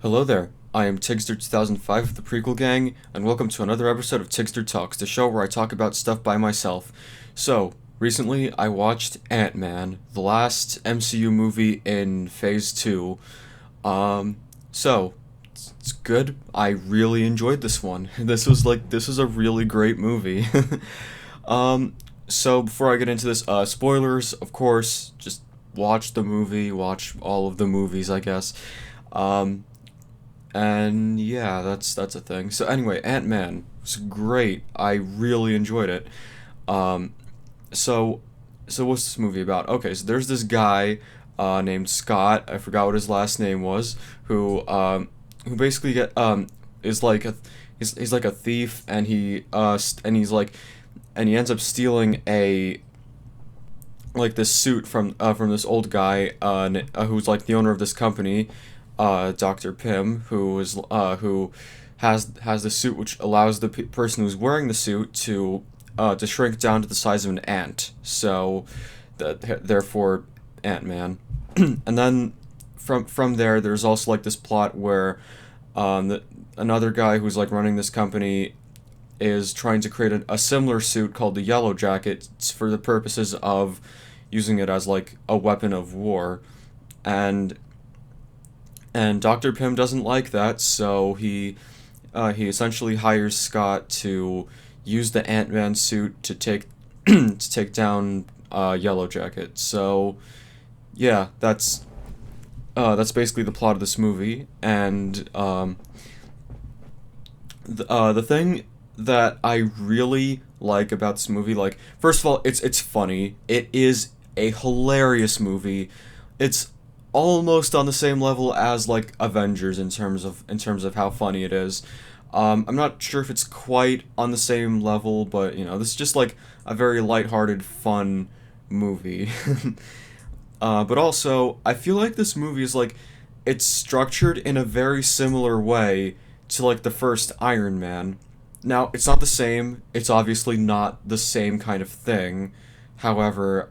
Hello there, I am Tigster2005 of the Prequelgang, and welcome to another episode of Tigster Talks, the show where I talk about stuff by myself. So, recently I watched Ant-Man, the last MCU movie in Phase 2. Um, so, it's good. I really enjoyed this one. This was a really great movie. um, so before I get into this, spoilers, of course, just watch the movie, watch all of the movies, I guess. Um, and yeah, that's a thing. So anyway, Ant-Man was great. I really enjoyed it. Um, so so what's this movie about? Okay, so there's this guy named Scott. I forgot what his last name was. Who basically is like a he's like a thief, and he ends up stealing a like this suit from this old guy who's like the owner of this company, Dr. Pym, who has the suit which allows the person who's wearing the suit to shrink down to the size of an ant. So, therefore, Ant-Man. And then from there, there's also like this plot where another guy who's like running this company is trying to create a similar suit called the Yellow Jacket for the purposes of using it as like a weapon of war, and Dr. Pym doesn't like that, so he essentially hires Scott to use the Ant-Man suit to take to take down Yellow Jacket. So yeah, that's basically the plot of this movie, and the thing that I really like about this movie, like, first of all, it's funny. It is a hilarious movie. It's almost on the same level as like Avengers in terms of how funny it is. I'm not sure if it's quite on the same level, but this is just like a very lighthearted, fun movie. But also, I feel like this movie is like it's structured in a very similar way to like the first Iron Man. Now, it's not the same. It's obviously not the same kind of thing. However,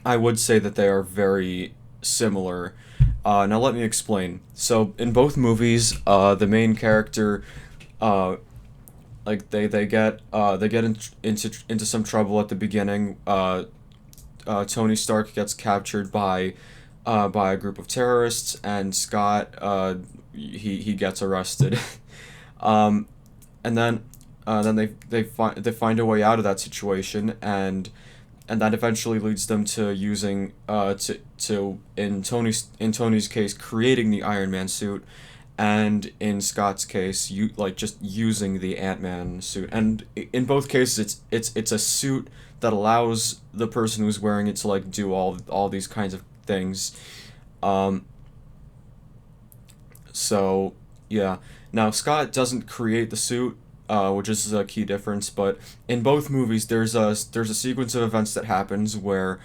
I would say that they are very similar. Now, let me explain. So, in both movies, the main character, uh, like into some trouble at the beginning. Tony Stark gets captured by a group of terrorists, and Scott he gets arrested. um, and then they find a way out of that situation, and that eventually leads them to using to in Tony's case, creating the Iron Man suit, and in Scott's case, you like just using the Ant-Man suit. And in both cases, it's a suit that allows the person who's wearing it to like do all these kinds of things. Um, so yeah. Now Scott doesn't create the suit, which is a key difference. But in both movies, there's a sequence of events that happens where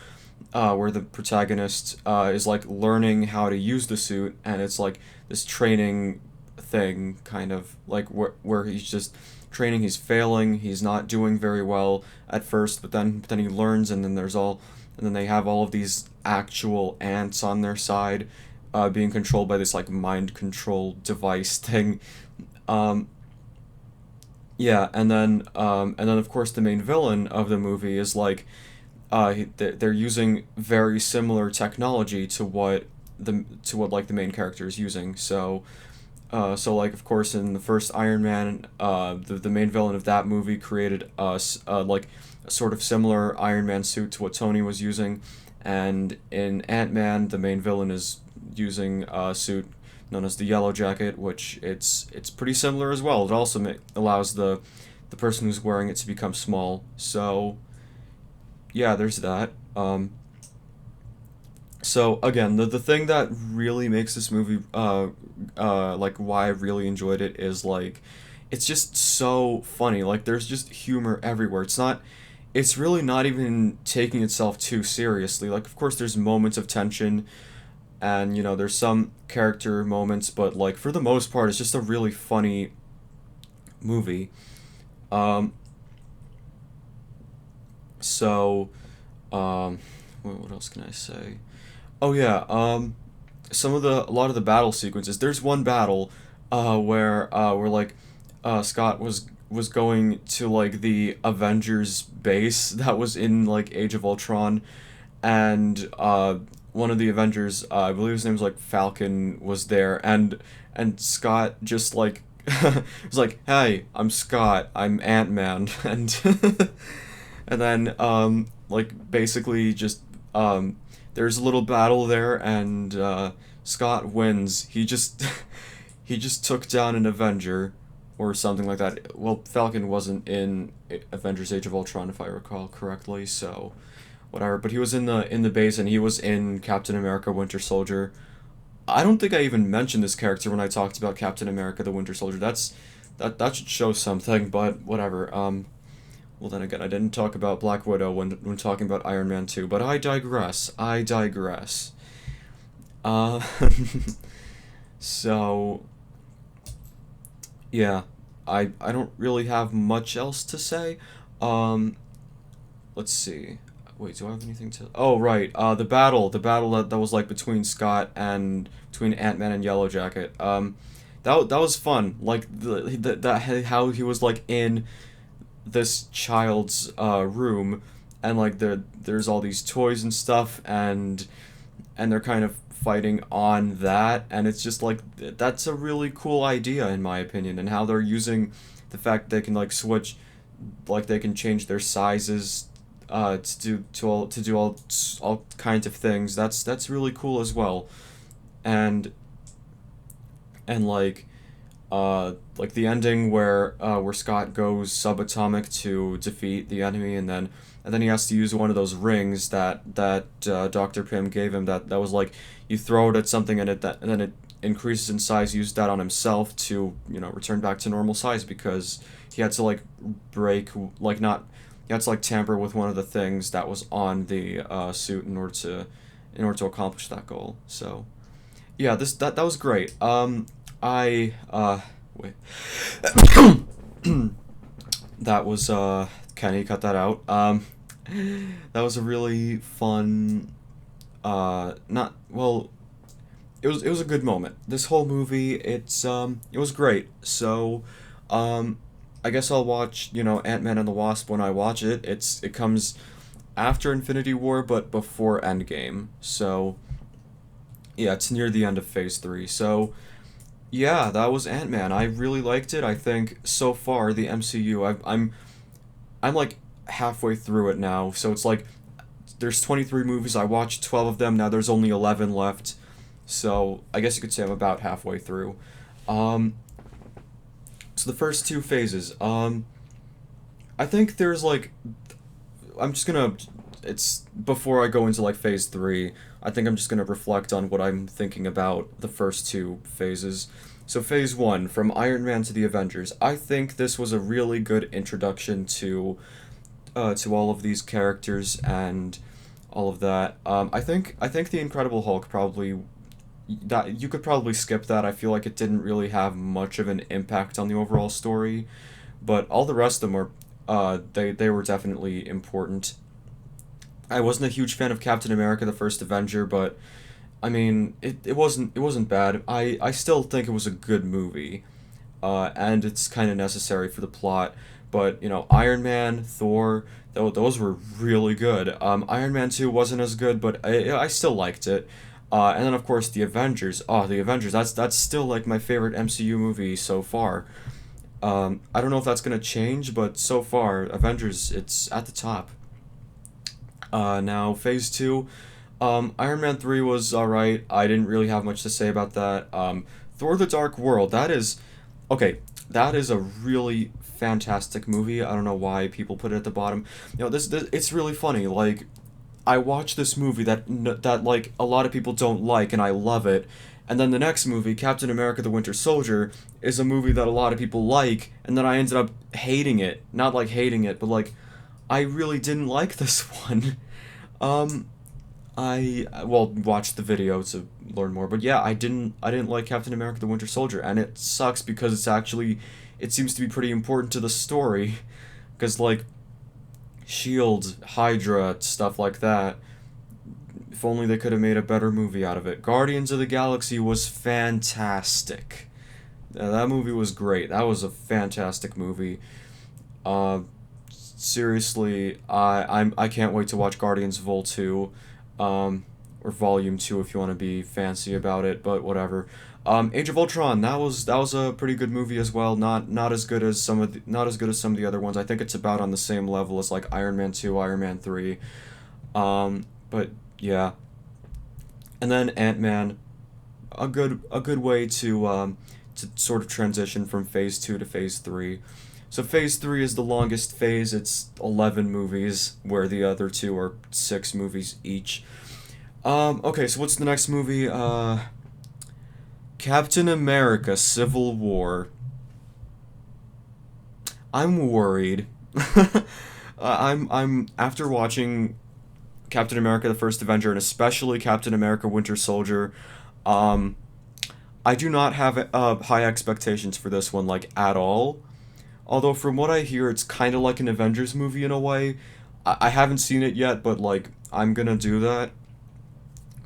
the protagonist is like learning how to use the suit, and it's like this training thing, kind of like where he's just training. He's failing. He's not doing very well at first, but then he learns, and then they have all of these actual ants on their side, being controlled by this like mind control device thing. Um, yeah, and then of course the main villain of the movie is like they're using very similar technology to what like the main character is using. So like of course in the first Iron Man, the main villain of that movie created like a sort of similar Iron Man suit to what Tony was using, and in Ant Man the main villain is using a suit known as the Yellow Jacket, which it's pretty similar as well. It also allows the person who's wearing it to become small. So yeah, there's that. So again, the thing that really makes this movie like why I really enjoyed it is like it's just so funny. Like there's just humor everywhere. It's really not even taking itself too seriously. Like of course there's moments of tension, and there's some character moments, but like for the most part it's just a really funny movie. Um so what else can I say? Oh yeah. a lot of the battle sequences. There's one battle, where like, Scott was going to like the Avengers base that was in like Age of Ultron, and one of the Avengers, I believe his name was like Falcon, was there, and Scott just like was like, "Hey, I'm Scott. I'm Ant-Man," and and then like basically just there's a little battle there, and Scott wins. He just he just took down an Avenger or something like that. Well, Falcon wasn't in Avengers Age of Ultron if I recall correctly, so whatever. But he was in the base, and he was in Captain America Winter Soldier. I don't think I even mentioned this character when I talked about Captain America the Winter Soldier. That should show something, but whatever. Well, then again, I didn't talk about Black Widow when talking about Iron Man 2, but I digress. I digress. Uh, so, yeah, I don't really have much else to say. Um, let's see. Wait, do I have anything to? Oh, right. The battle that was like between Scott and between Ant-Man and Yellow Jacket. That was fun. Like that how he was like in this child's room, and like there's all these toys and stuff, and they're kind of fighting on that, and it's just like that's a really cool idea in my opinion, and how they're using the fact they can like switch, like they can change their sizes to do all kinds of things. That's really cool as well, and and like the ending where Scott goes subatomic to defeat the enemy, and then he has to use one of those rings that Dr. Pym gave him, that was like you throw it at something, and then it increases in size. Use that on himself to return back to normal size, because he had to like break like not he had to like tamper with one of the things that was on the suit in order to accomplish that goal. So yeah, that was great. I wait. That was Kenny, cut that out. That was a really fun, not well. It was a good moment. This whole movie, it was great. So, um, I guess I'll watch Ant-Man and the Wasp when I watch it. It comes after Infinity War, but before Endgame. So yeah, it's near the end of Phase 3. So yeah, that was Ant-Man. I really liked it. I think so far the MCU, I'm like halfway through it now. So it's like there's 23 movies. I watched 12 of them. Now there's only 11 left. So I guess you could say I'm about halfway through. Um, so the first two phases. I think there's like I'm just gonna it's before I go into like phase 3. I think I'm just gonna reflect on what I'm thinking about the first two phases. So phase 1, from Iron Man to the Avengers. I think this was a really good introduction to all of these characters and all of that. I think the Incredible Hulk probably that you could probably skip that. I feel like it didn't really have much of an impact on the overall story, but all the rest of them were they were definitely important. I wasn't a huge fan of Captain America: The First Avenger, but I mean, it wasn't bad. I still think it was a good movie, and it's kind of necessary for the plot. But Iron Man, Thor, those were really good. Iron Man 2 wasn't as good, but I still liked it. And then of course the Avengers. Oh, the Avengers. That's still like my favorite MCU movie so far. I don't know if that's gonna change, but so far, Avengers, it's at the top. Now Phase 2, Iron Man 3 was alright. I didn't really have much to say about that. Thor: The Dark World. Okay. That is a really fantastic movie. I don't know why people put it at the bottom. This it's really funny. Like, I watch this movie that like a lot of people don't like, and I love it. And then the next movie, Captain America: The Winter Soldier, is a movie that a lot of people like, and then I ended up hating it. Not like hating it, but like I really didn't like this one. Um, well, watched the video to learn more, but yeah, I didn't like Captain America: The Winter Soldier, and it sucks because it seems to be pretty important to the story, because like Shield, Hydra, stuff like that. If only they could have made a better movie out of it. Guardians of the Galaxy was fantastic. That movie was great. That was a fantastic movie. Uh, Seriously, I can't wait to watch Guardians Vol 2, or Volume 2 if you want to be fancy about it, but whatever. Age of Ultron, that was a pretty good movie as well. Not as good as not as good as some of the other ones. I think it's about on the same level as like Iron Man 2, Iron Man 3. But yeah. And then Ant-Man, a good way to sort of transition from phase 2 to phase 3. So phase 3 is the longest phase. It's 11 movies, where the other two are 6 movies each. Okay, so what's the next movie? Captain America: Civil War. I'm worried. I'm after watching Captain America: The First Avenger, and especially Captain America: Winter Soldier. Um, I do not have high expectations for this one, like, at all. Although from what I hear, it's kind of like an Avengers movie in a way. I haven't seen it yet, but like, I'm gonna do that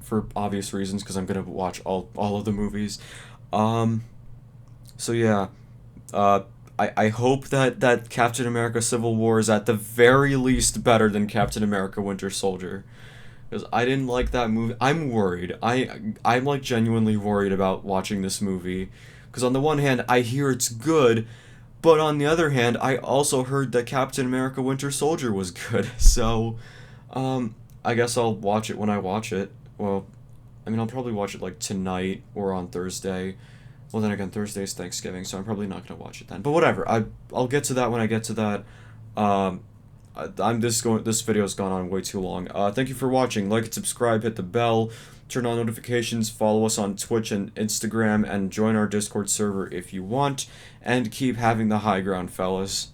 for obvious reasons, because I'm gonna watch all of the movies. Um, so yeah, uh, I hope that Captain America: Civil War is at the very least better than Captain America: Winter Soldier. Because I didn't like that movie. I'm worried. I'm like genuinely worried about watching this movie. Because on the one hand, I hear it's good, but on the other hand, I also heard that Captain America: Winter Soldier was good. So, I guess I'll watch it when I watch it. Well, I mean, I'll probably watch it like tonight or on Thursday. Well, then again, Thursday's Thanksgiving, so I'm probably not gonna watch it then. But whatever. I'll get to that when I get to that. Um, this video's gone on way too long. Thank you for watching. Like and subscribe, hit the bell, turn on notifications, follow us on Twitch and Instagram, and join our Discord server if you want. And keep having the high ground, fellas.